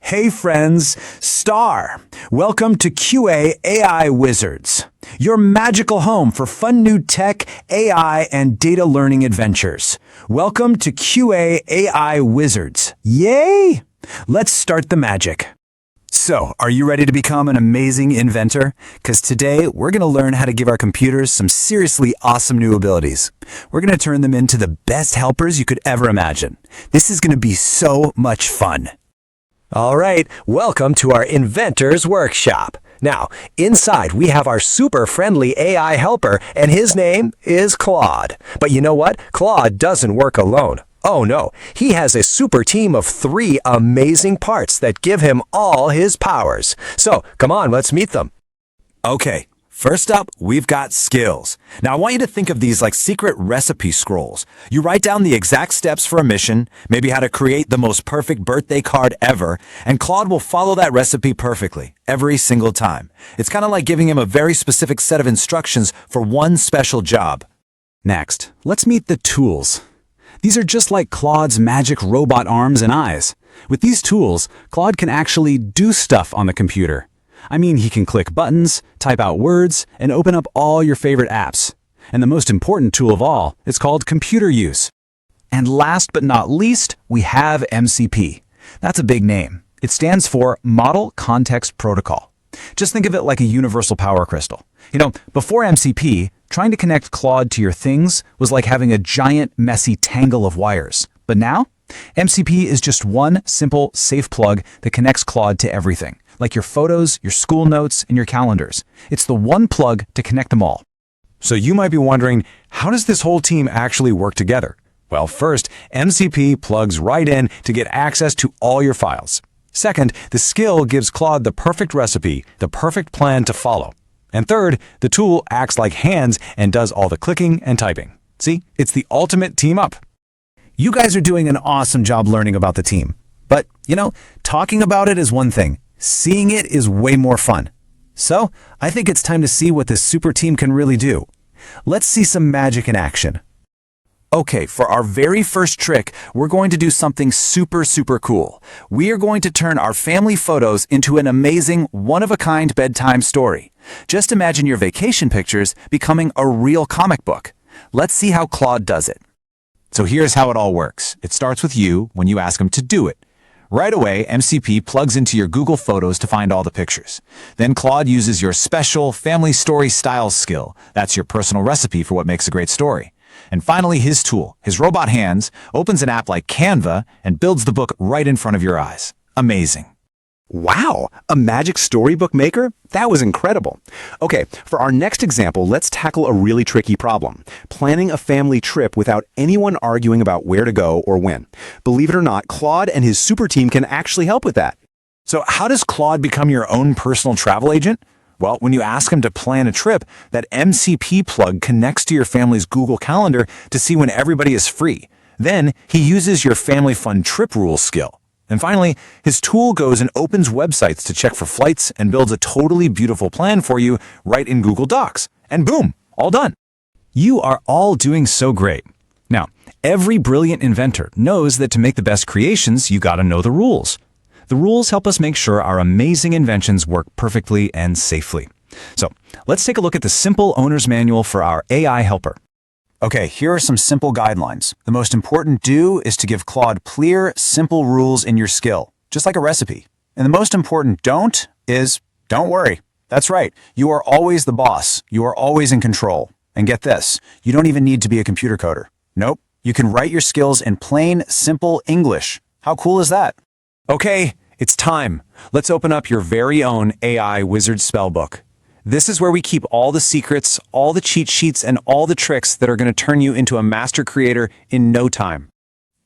Hey friends, Star! Welcome to QA AI Wizards, your magical home for fun new tech, AI, and data learning adventures. Welcome to QA AI Wizards. Yay! Let's start the magic. So, are you ready to become an amazing inventor? Because today, we're going to learn how to give our computers some seriously awesome new abilities. We're going to turn them into the best helpers you could ever imagine. This is going to be so much fun. All right, welcome to our Inventors Workshop. Now, inside we have our super friendly AI helper, and his name is Claude. But you know what? Claude doesn't work alone. Oh no, he has a super team of 3 amazing parts that give him all his powers. So, come on, let's meet them. Okay, first up, we've got skills. Now, I want you to think of these like secret recipe scrolls. You write down the exact steps for a mission, maybe how to create the most perfect birthday card ever, and Claude will follow that recipe perfectly, every single time. It's kind of like giving him a very specific set of instructions for one special job. Next, let's meet the tools. These are just like Claude's magic robot arms and eyes. With these tools, Claude can actually do stuff on the computer. I mean, he can click buttons, type out words, and open up all your favorite apps. And the most important tool of all is called computer use. And last but not least, we have MCP. That's a big name. It stands for Model Context Protocol. Just think of it like a universal power crystal. You know, before MCP, trying to connect Claude to your things was like having a giant, messy tangle of wires. But now, MCP is just one simple, safe plug that connects Claude to everything, like your photos, your school notes, and your calendars. It's the one plug to connect them all. So you might be wondering, how does this whole team actually work together? Well, first, MCP plugs right in to get access to all your files. Second, the skill gives Claude the perfect recipe, the perfect plan to follow. And third, the tool acts like hands and does all the clicking and typing. See, it's the ultimate team up. You guys are doing an awesome job learning about the team. But, you know, talking about it is one thing. Seeing it is way more fun. So, I think it's time to see what this super team can really do. Let's see some magic in action. Okay, for our very first trick, we're going to do something super cool. We are going to turn our family photos into an amazing, one-of-a-kind bedtime story. Just imagine your vacation pictures becoming a real comic book. Let's see how Claude does it. So here's how it all works. It starts with you when you ask him to do it. Right away, MCP plugs into your Google Photos to find all the pictures. Then Claude uses your special family story style skill. That's your personal recipe for what makes a great story. And finally, his tool, his robot hands, opens an app like Canva and builds the book right in front of your eyes. Amazing. Wow, a magic storybook maker? That was incredible. Okay, for our next example, let's tackle a really tricky problem. Planning a family trip without anyone arguing about where to go or when. Believe it or not, Claude and his super team can actually help with that. So how does Claude become your own personal travel agent? Well, when you ask him to plan a trip, that MCP plug connects to your family's Google Calendar to see when everybody is free. Then he uses your family fun trip rules skill. And finally, his tool goes and opens websites to check for flights and builds a totally beautiful plan for you right in Google Docs. And boom, all done. You are all doing so great. Now, every brilliant inventor knows that to make the best creations, you gotta know the rules. The rules help us make sure our amazing inventions work perfectly and safely. So, let's take a look at the simple owner's manual for our AI helper. Okay, here are some simple guidelines. The most important do is to give Claude clear, simple rules in your skill, just like a recipe. And the most important don't is, don't worry. That's right, you are always the boss. You are always in control. And get this, you don't even need to be a computer coder. Nope, you can write your skills in plain, simple English. How cool is that? Okay, it's time. Let's open up your very own AI Wizard Spellbook. This is where we keep all the secrets, all the cheat sheets, and all the tricks that are going to turn you into a master creator in no time.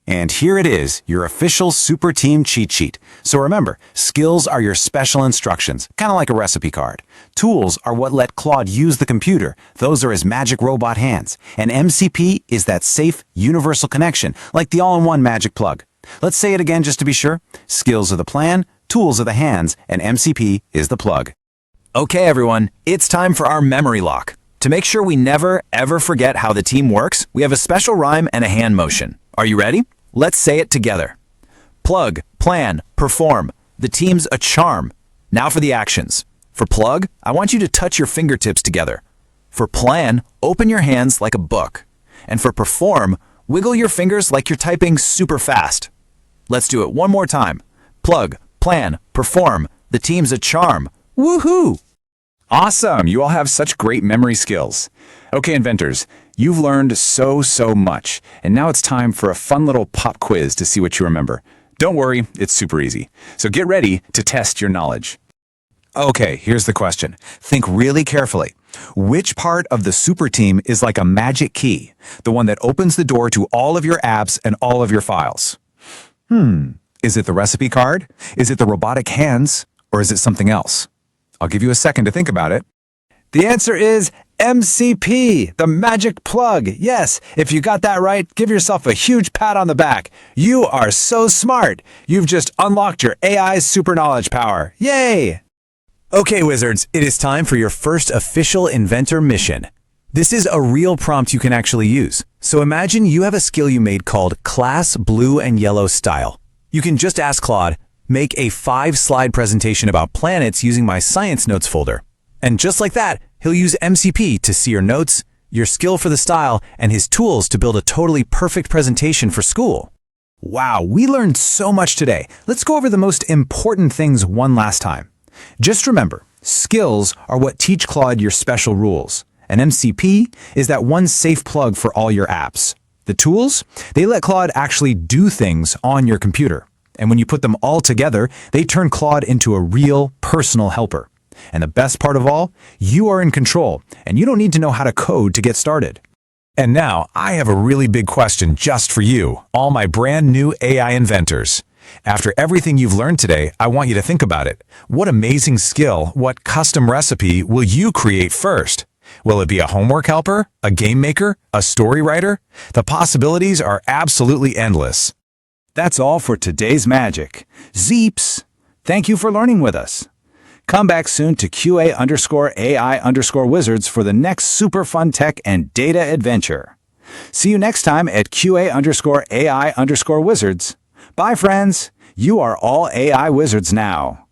And here it is, your official super team cheat sheet. So remember, skills are your special instructions, kind of like a recipe card. Tools are what let Claude use the computer. Those are his magic robot hands. And MCP is that safe, universal connection, like the all-in-one magic plug. Let's say it again just to be sure. Skills are the plan, tools are the hands, and MCP is the plug. Okay, everyone, it's time for our memory lock. To make sure we never, ever forget how the team works, we have a special rhyme and a hand motion. Are you ready? Let's say it together. Plug, plan, perform. The team's a charm. Now for the actions. For plug, I want you to touch your fingertips together. For plan, open your hands like a book. And for perform, wiggle your fingers like you're typing super fast. Let's do it one more time. Plug, plan, perform. The team's a charm. Woohoo! Awesome! You all have such great memory skills. Okay, inventors, you've learned so much, and now it's time for a fun little pop quiz to see what you remember. Don't worry, it's super easy. So get ready to test your knowledge. Okay, here's the question. Think really carefully. Which part of the super team is like a magic key, the one that opens the door to all of your apps and all of your files? Is it the recipe card? Is it the robotic hands? Or is it something else? I'll give you a second to think about it. The answer is MCP, the magic plug. Yes, if you got that right, give yourself a huge pat on the back. You are so smart. You've just unlocked your AI's super knowledge power. Yay! Okay, wizards, it is time for your first official inventor mission. This is a real prompt you can actually use. So imagine you have a skill you made called Class Blue and Yellow Style. You can just ask Claude, make a 5-slide presentation about planets using my science notes folder. And just like that, he'll use MCP to see your notes, your skill for the style, and his tools to build a totally perfect presentation for school. Wow, we learned so much today. Let's go over the most important things one last time. Just remember, skills are what teach Claude your special rules. And MCP is that one safe plug for all your apps. The tools, they let Claude actually do things on your computer. And when you put them all together, they turn Claude into a real personal helper. And the best part of all, you are in control, and you don't need to know how to code to get started. And now, I have a really big question just for you, all my brand new AI inventors. After everything you've learned today, I want you to think about it. What amazing skill, what custom recipe will you create first? Will it be a homework helper, a game maker, a story writer? The possibilities are absolutely endless. That's all for today's magic. Zeeps! Thank you for learning with us. Come back soon to QA_AI_wizards for the next super fun tech and data adventure. See you next time at QA_AI_wizards. Bye, friends. You are all AI wizards now.